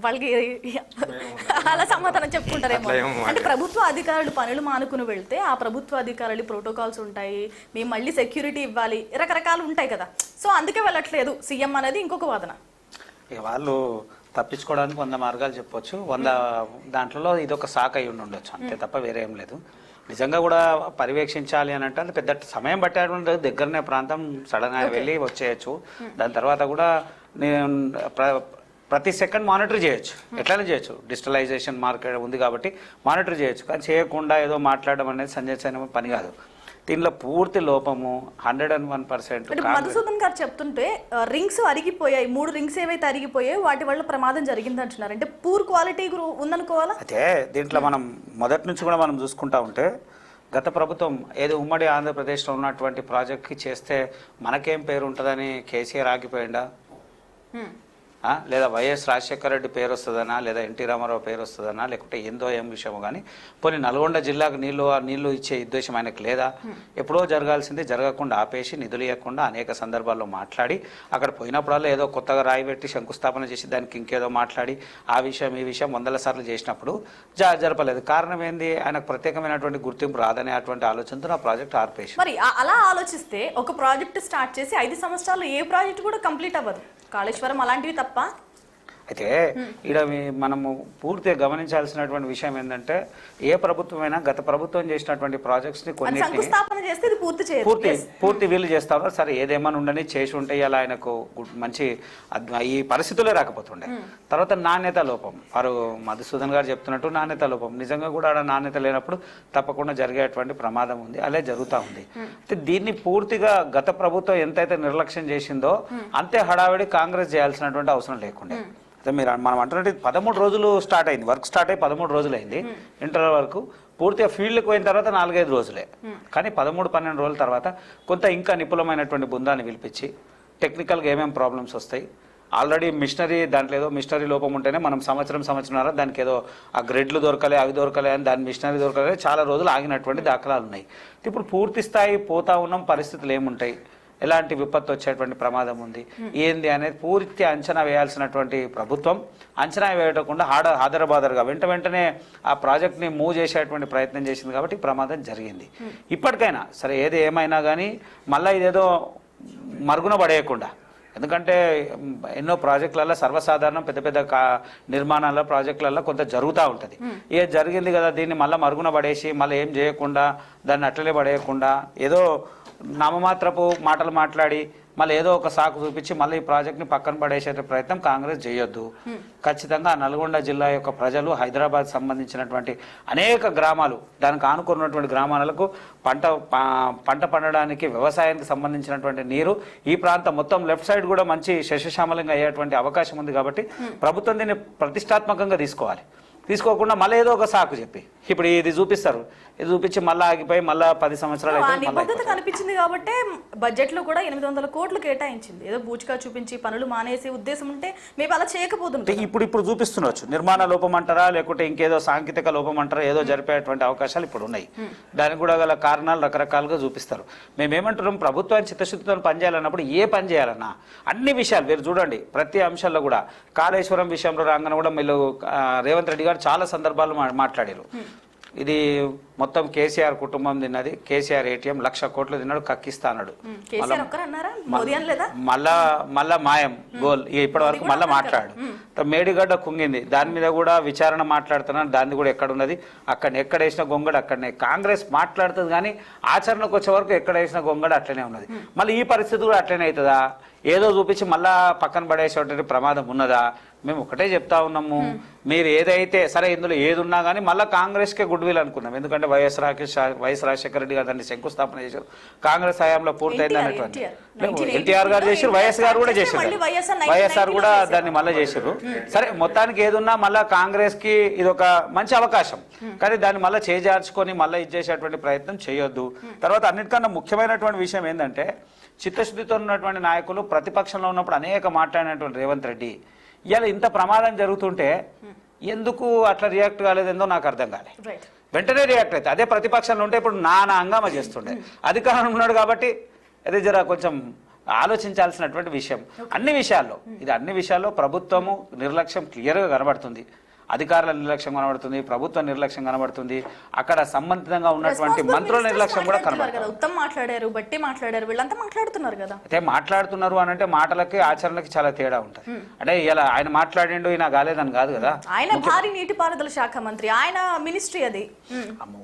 వాళ్ళకి అలా సమాధానం చెప్పుకుంటారేమో. అంటే ప్రభుత్వ అధికారులు పనులు మానుకుని వెళ్తే ఆ ప్రభుత్వ అధికారులు ప్రోటోకాల్స్ ఉంటాయి, మేము మళ్ళీ సెక్యూరిటీ ఇవ్వాలి, రకరకాలు ఉంటాయి కదా. సో అందుకే వెళ్ళట్లేదు సీఎం అనేది ఇంకొక వాదన. ఇక వాళ్ళు తప్పించుకోవడానికి 100 మార్గాలు చెప్పొచ్చు, 100 దాంట్లో ఇదొక సాక్ అయి ఉండొచ్చు, అంతే తప్ప వేరే ఏం లేదు. నిజంగా కూడా పర్యవేక్షించాలి అని అంటే పెద్ద సమయం పట్టేటువంటి దగ్గరనే ప్రాంతం, సడన్గా వెళ్ళి వచ్చేయచ్చు. దాని తర్వాత కూడా ప్రతి సెకండ్ మానిటర్ చేయొచ్చు, ఎట్లయినా చేయొచ్చు. డిజిటలైజేషన్ మార్కెట్ ఉంది కాబట్టి మానిటర్ చేయొచ్చు, కానీ చేయకుండా ఏదో మాట్లాడడం అనేది సంజయ్ పని కాదు. దీనిలో పూర్తి లోపము 101%. మధుసూదన్ గారు చెప్తుంటే రింగ్స్ అరిగిపోయాయి, 3 రింగ్స్ ఏవైతే అరిగిపోయాయి వాటి వల్ల ప్రమాదం జరిగింది అంటున్నారు. అంటే పూర్ క్వాలిటీ ఉందనుకోవాలా? అయితే దీంట్లో మనం మొదటి నుంచి కూడా మనం చూసుకుంటా ఉంటే గత ప్రభుత్వం ఏదో ఉమ్మడి ఆంధ్రప్రదేశ్లో ఉన్నటువంటి ప్రాజెక్ట్కి చేస్తే మనకేం పేరు ఉంటుందని కేసీఆర్ ఆగిపోయిందా? లేదా వైఎస్ రాజశేఖర రెడ్డి పేరు వస్తుందనా, లేదా ఎన్టీ రామారావు పేరు వస్తుందనా, లేకుంటే ఏందో ఏం విషయమో కానీ పోనీ నల్గొండ జిల్లాకు నీళ్లు ఇచ్చే ఉద్దేశం ఆయనకు లేదా? ఎప్పుడో జరగాల్సింది జరగకుండా ఆపేసి నిధులు ఇవ్వకుండా అనేక సందర్భాల్లో మాట్లాడి అక్కడ పోయినప్పుడల్లా ఏదో కొత్తగా రాయి పెట్టి శంకుస్థాపన చేసి దానికి ఇంకేదో మాట్లాడి ఆ విషయం ఈ విషయం 100 సార్లు చేసినప్పుడు జరపలేదు. కారణం ఏంది? ఆయనకు ప్రత్యేకమైనటువంటి గుర్తింపు రాదనే అటువంటి ఆలోచనతో ఆ ప్రాజెక్ట్ ఆర్పేసి. మరి అలా ఆలోచిస్తే ఒక ప్రాజెక్ట్ స్టార్ట్ చేసి 5 సంవత్సరాలు ఏ ప్రాజెక్ట్ కూడా కంప్లీట్ అవ్వదు. కాళేశ్వరం అలాంటివి తప్ప. అయితే ఇక్కడ మనము పూర్తిగా గమనించాల్సినటువంటి విషయం ఏంటంటే ఏ ప్రభుత్వమైనా గత ప్రభుత్వం చేసినటువంటి ప్రాజెక్ట్స్ని పూర్తి వీళ్ళు చేస్తారు. సరే ఏదేమన్నా ఉండని చేసి ఉంటే ఇలా ఆయనకు మంచి ఈ పరిస్థితులే రాకపోతుండే. తర్వాత నాణ్యత లోపం, వారు మధుసూదన్ గారు చెప్తున్నట్టు నాణ్యత లోపం, నిజంగా కూడా ఆడ నాణ్యత లేనప్పుడు తప్పకుండా జరిగేటువంటి ప్రమాదం ఉంది, అలా జరుగుతూ ఉంది. అయితే దీన్ని పూర్తిగా గత ప్రభుత్వం ఎంతైతే నిర్లక్ష్యం చేసిందో అంతే హడావిడి కాంగ్రెస్ చేయాల్సినటువంటి అవసరం లేకుండే. మనం అంటున్నట్టు 13 రోజులు స్టార్ట్ అయింది, వర్క్ స్టార్ట్ అయ్యి 13 రోజులు అయింది. ఇంటర్వల్ వరకు పూర్తిగా ఫీల్డ్కి పోయిన తర్వాత 4-5 రోజులే. కానీ 13-12 రోజుల తర్వాత కొంత ఇంకా నిపుణమైనటువంటి బృందాన్ని పిలిపించి టెక్నికల్గా ఏమేమి ప్రాబ్లమ్స్ వస్తాయి, ఆల్రెడీ మిషనరీ దాంట్లో ఏదో మిషనరీ లోపం ఉంటేనే మనం సంవత్సరం దానికి ఏదో ఆ గ్రెడ్లు దొరకలే అవి దొరకలే అని దాని మిషనరీ దొరకలే చాలా రోజులు ఆగినటువంటి దాఖలాలు ఉన్నాయి. ఇప్పుడు పూర్తి స్థాయి పోతా ఉన్నాం, పరిస్థితులు ఏముంటాయి, ఎలాంటి విపత్తు వచ్చేటువంటి ప్రమాదం ఉంది ఏంది అనేది పూర్తి అంచనా వేయాల్సినటువంటి ప్రభుత్వం అంచనా వేయకుండా హాదరబాదర్గా వెంటనే ఆ ప్రాజెక్ట్ని మూవ్ చేసేటువంటి ప్రయత్నం చేసింది కాబట్టి ప్రమాదం జరిగింది. ఇప్పటికైనా సరే ఏది ఏమైనా కానీ మళ్ళీ ఇదేదో మరుగున పడేయకుండా, ఎందుకంటే ఎన్నో ప్రాజెక్టులలో సర్వసాధారణం పెద్ద పెద్ద నిర్మాణాల ప్రాజెక్టులలో కొంత జరుగుతూ ఉంటుంది. ఏ జరిగింది కదా దీన్ని మళ్ళీ మరుగున పడేసి మళ్ళీ ఏం చేయకుండా దాన్ని అట్లనే పడేయకుండా ఏదో నామమాత్రపు మాటలు మాట్లాడి మళ్ళీ ఏదో ఒక సాకు చూపించి మళ్ళీ ఈ ప్రాజెక్ట్ని పక్కన పడేసే ప్రయత్నం కాంగ్రెస్ చేయొద్దు. ఖచ్చితంగా నల్గొండ జిల్లా యొక్క ప్రజలు, హైదరాబాద్ సంబంధించినటువంటి అనేక గ్రామాలు, దానికి ఆనుకున్నటువంటి గ్రామాలకు పంట పండడానికి వ్యవసాయానికి సంబంధించినటువంటి నీరు ఈ ప్రాంతం మొత్తం లెఫ్ట్ సైడ్ కూడా మంచి శస్యశ్యామలంగా అయ్యేటువంటి అవకాశం ఉంది. కాబట్టి ప్రభుత్వం దీన్ని ప్రతిష్టాత్మకంగా తీసుకోకుండా మళ్ళీ ఏదో ఒక సాకు చెప్పి ఇప్పుడు ఇది చూపిస్తారు, ఇది చూపించి మళ్ళీ ఆగిపోయి మళ్ళీ 10 సంవత్సరాలు కనిపించింది. కాబట్టి బడ్జెట్ లో కూడా 800 కోట్లు కేటాయించింది. ఏదో బూచిగా చూపించి పనులు మానేసే ఉద్దేశం ఉంటే మేము అలా చేయకపోతుంటే ఇప్పుడు చూపిస్తుండొచ్చు. నిర్మాణ లోపం అంటారా లేకుంటే ఇంకేదో సాంకేతిక లోపం అంటారా, ఏదో జరిపేటువంటి అవకాశాలు ఇప్పుడు ఉన్నాయి. దానికి కూడా గల కారణాలు రకరకాలుగా చూపిస్తారు. మేమేమంటున్నాం, ప్రభుత్వాన్ని చిత్తశుద్ధితో పనిచేయాలన్నప్పుడు ఏ పని చేయాలన్నా అన్ని విషయాలు మీరు చూడండి. ప్రతి అంశాల్లో కూడా కాళేశ్వరం విషయంలో రాగానే కూడా మీరు రేవంత్ రెడ్డి గారు చాలా సందర్భాలు మాట్లాడారు. ఇది మొత్తం కేసీఆర్ కుటుంబం తిన్నది, కేసీఆర్ ATM 1,00,000 కోట్లు తిన్నాడు, కక్కిస్తాడు. మళ్ళా మాయం గోల్ ఇప్పటి వరకు మళ్ళీ మాట్లాడు. మేడిగడ్డ కుంగింది, దాని మీద కూడా విచారణ మాట్లాడుతున్నాను, దాన్ని కూడా ఎక్కడున్నది, ఎక్కడ వేసిన గొంగడు అక్కడనే. కాంగ్రెస్ మాట్లాడుతుంది కానీ ఆచరణకు వచ్చే వరకు ఎక్కడ వేసిన గొంగడు అట్లనే ఉన్నది. మళ్ళీ ఈ పరిస్థితి కూడా అట్లనే అవుతుందా? ఏదో చూపించి మళ్ళా పక్కన పడేసేటువంటి ప్రమాదం ఉన్నదా? మేము ఒకటే చెప్తా ఉన్నాము, మీరు ఏదైతే సరే ఇందులో ఏది ఉన్నా కానీ మళ్ళీ కాంగ్రెస్కే గుడ్ విల్ అనుకున్నాం. ఎందుకంటే వైఎస్ రాజశేఖర రెడ్డి గారు దాన్ని శంకుస్థాపన చేశారు, కాంగ్రెస్ హయాంలో పూర్తయింది అన్నటువంటి. ఎన్టీఆర్ గారు చేశారు, వైఎస్ గారు కూడా చేశారు, వైఎస్ఆర్ కూడా దాన్ని మళ్ళీ చేశారు. సరే మొత్తానికి ఏదున్నా మళ్ళీ కాంగ్రెస్కి ఇది ఒక మంచి అవకాశం, కానీ దాన్ని మళ్ళీ చేజార్చుకొని మళ్ళీ ఇచ్చేసేటువంటి ప్రయత్నం చేయొద్దు. తర్వాత అన్నిటికన్నా ముఖ్యమైనటువంటి విషయం ఏంటంటే చిత్తశుద్ధితో ఉన్నటువంటి నాయకులు ప్రతిపక్షంలో ఉన్నప్పుడు అనేక మాట్లాడినటువంటి రేవంత్ రెడ్డి ఇలా ఇంత ప్రమాదం జరుగుతుంటే ఎందుకు అట్లా రియాక్ట్ కాలేదేందో నాకు అర్థం కాలే. వెంటనే రియాక్ట్ అయితే అదే ప్రతిపక్షంలో ఉంటే ఇప్పుడు నానా హంగామా చేస్తుండే. అధికారంలో ఉన్నాడు కాబట్టి అదే జర కొంచెం ఆలోచించాల్సినటువంటి విషయం. అన్ని విషయాల్లో ప్రభుత్వము నిర్లక్ష్యం క్లియర్గా కనబడుతుంది. అధికారుల నిర్లక్ష్యం కనబడుతుంది, ప్రభుత్వ నిర్లక్ష్యం కనబడుతుంది, అక్కడ సంబంధితంగా ఉన్నటువంటి మంత్రుల నిర్లక్ష్యం కూడా కనబడుతుంది. ఉత్తమ్ మాట్లాడారు, బట్టి మాట్లాడారు, వీళ్ళంతా మాట్లాడుతున్నారు కదా. అయితే మాట్లాడుతున్నారు అని అంటే మాటలకి ఆచరణకి చాలా తేడా ఉంటుంది. అంటే ఇలా ఆయన మాట్లాడిండు ఈయన కాలేదని కాదు కదా. ఆయన భారీ నీటిపారుదల శాఖ మంత్రి, ఆయన మినిస్ట్రీ అది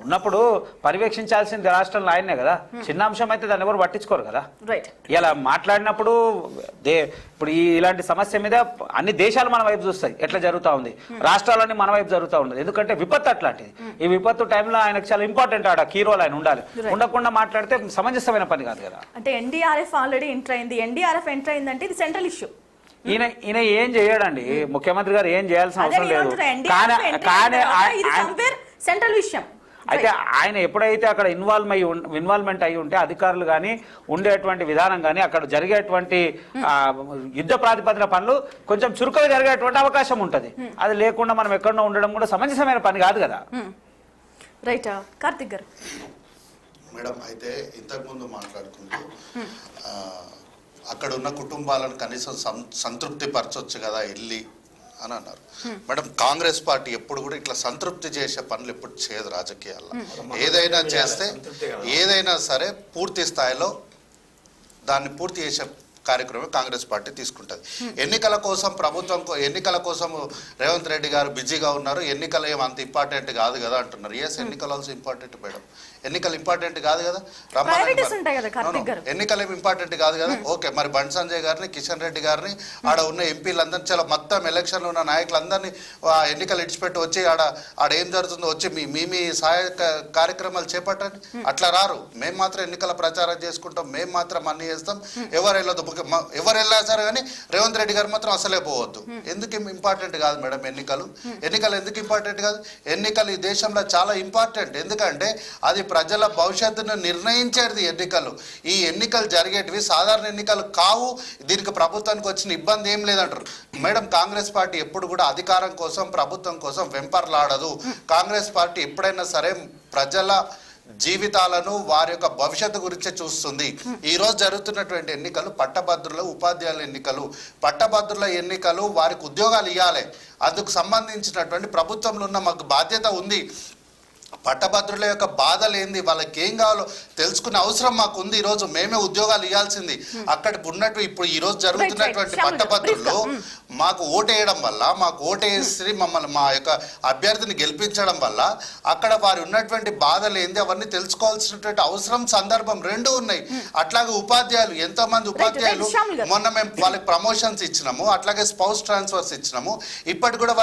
ఉన్నప్పుడు పర్యవేక్షించాల్సింది రాష్ట్రంలో ఆయనే కదా. చిన్న అంశం అయితే దాన్ని ఎవరు పట్టించుకోరు కదా. రైట్. ఇలా మాట్లాడినప్పుడు ఇప్పుడు ఇలాంటి సమస్య మీద అన్ని దేశాలు మన వైపు చూస్తాయి, ఎట్లా జరుగుతూ ఉంది, రాష్ట్రాలన్నీ మన వైపు జరుగుతూ ఉండదు. ఎందుకంటే విపత్తు అట్లాంటిది. ఈ విపత్తు టైంలో ఆయనకు చాలా ఇంపార్టెంట్, ఆడ కీ రోల్ ఆయన ఉండాలి. ఉండకుండా మాట్లాడితే సమంజసమైన పని కాదు కదా. అంటే ఎన్డీఆర్ఎఫ్ ఆల్రెడీ ఎంటర్ అయింది. ఎన్డీఆర్ఎఫ్ ఎంటర్ అయిందంటే ఇది సెంట్రల్ ఇష్యూ. ఈయన ఏం చేయడండి, ముఖ్యమంత్రి గారు ఏం చేయాల్సిన అవసరం లేదు. సెంట్రల్ విషయం. అయితే ఆయన ఎప్పుడైతే అక్కడ ఇన్వాల్వ్మెంట్ అయి ఉంటే అధికారులు కానీ ఉండేటువంటి విధానం కానీ అక్కడ జరిగేటువంటి యుద్ధ ప్రాతిపదిన పనులు కొంచెం చురుకుగా జరిగేటువంటి అవకాశం ఉంటుంది. అది లేకుండా మనం ఎక్కడో ఉండడం కూడా సమంజసమైన పని కాదు కదా. రైట్. కార్తిక్ గారు. మేడం, అయితే ఇంతకుముందు మాట్లాడుకుంటూ అక్కడ ఉన్న కుటుంబాలను కనీసం సంతృప్తి పరచొచ్చు కదా వెళ్ళి అని అన్నారు. మేడం, కాంగ్రెస్ పార్టీ ఎప్పుడు కూడా ఇట్లా సంతృప్తి చేసే పనులు ఎప్పుడు చేయదు రాజకీయాల్లో. ఏదైనా చేస్తే ఏదైనా సరే పూర్తి స్థాయిలో దాన్ని పూర్తి చేసే కార్యక్రమం కాంగ్రెస్ పార్టీ తీసుకుంటుంది. ఎన్నికల కోసం రేవంత్ రెడ్డి గారు బిజీగా ఉన్నారు. ఎన్నికలు ఏం అంత ఇంపార్టెంట్ కాదు కదా అంటున్నారు. ఎస్, ఎన్నికలు ఆల్సో ఇంపార్టెంట్ మేడం. ఎన్నికలు ఇంపార్టెంట్ కాదు కదా. ఎన్నికలు ఏమి ఇంపార్టెంట్ కాదు కదా. ఓకే, మరి బండి సంజయ్ గారిని, కిషన్ రెడ్డి గారిని, ఆడ ఉన్న ఎంపీలందరినీ, చాలా మొత్తం ఎలక్షన్లో ఉన్న నాయకులందరినీ ఎన్నికలు ఇడిచిపెట్టి వచ్చి ఆడ ఏం జరుగుతుందో వచ్చి మీ సహాయక కార్యక్రమాలు చేపట్టండి. అట్లా రారు. మేము మాత్రం ఎన్నికల ప్రచారం చేసుకుంటాం, మేము మాత్రం అన్ని చేస్తాం, ఎవరు వెళ్ళదు. ఎవరు వెళ్ళా సరే కానీ రేవంత్ రెడ్డి గారు మాత్రం అసలే పోవద్దు. ఎందుకు ఇంపార్టెంట్ కాదు మేడం ఎన్నికలు ఎందుకు ఇంపార్టెంట్ కాదు? ఎన్నికలు ఈ దేశంలో చాలా ఇంపార్టెంట్. ఎందుకంటే అది ప్రజల భవిష్యత్తును నిర్ణయించేది ఎన్నికలు. ఈ ఎన్నికలు జరిగేటివి సాధారణ ఎన్నికలు కావు. దీనికి ప్రభుత్వానికి వచ్చిన ఇబ్బంది ఏం లేదంటారు మేడం. కాంగ్రెస్ పార్టీ ఎప్పుడు కూడా అధికారం కోసం, ప్రభుత్వం కోసం వెంపర్లాడదు. కాంగ్రెస్ పార్టీ ఎప్పుడైనా సరే ప్రజల జీవితాలను, వారి యొక్క భవిష్యత్తు గురించే చూస్తుంది. ఈ రోజు జరుగుతున్నటువంటి ఎన్నికలు పట్టభద్రుల, ఉపాధ్యాయుల ఎన్నికలు. పట్టభద్రుల ఎన్నికలు వారికి ఉద్యోగాలు ఇవ్వాలి. అందుకు సంబంధించినటువంటి ప్రభుత్వంలో ఉన్న మాకు బాధ్యత ఉంది. పట్టభద్రుల యొక్క బాధలు ఏంది, వాళ్ళకి ఏం కావాలో తెలుసుకునే అవసరం మాకు ఉంది. ఈరోజు మేమే ఉద్యోగాలు ఇవ్వాల్సింది. అక్కడ ఉన్నట్టు ఇప్పుడు ఈ రోజు జరుగుతున్నటువంటి పట్టభద్రులు మాకు ఓటేయడం వల్ల, మాకు ఓటేసి మమ్మల్ని, మా యొక్క అభ్యర్థిని గెలిపించడం వల్ల అక్కడ వారు ఉన్నటువంటి బాధలు ఏంది అవన్నీ తెలుసుకోవాల్సినటువంటి అవసరం, సందర్భం రెండు ఉన్నాయి. అట్లాగే ఉపాధ్యాయులు, ఎంతోమంది ఉపాధ్యాయులు మొన్న మేము వాళ్ళకి ప్రమోషన్స్ ఇచ్చినాము, అట్లాగే స్పౌస్ ట్రాన్స్ఫర్స్ ఇచ్చినాము. ఇప్పటి కూడా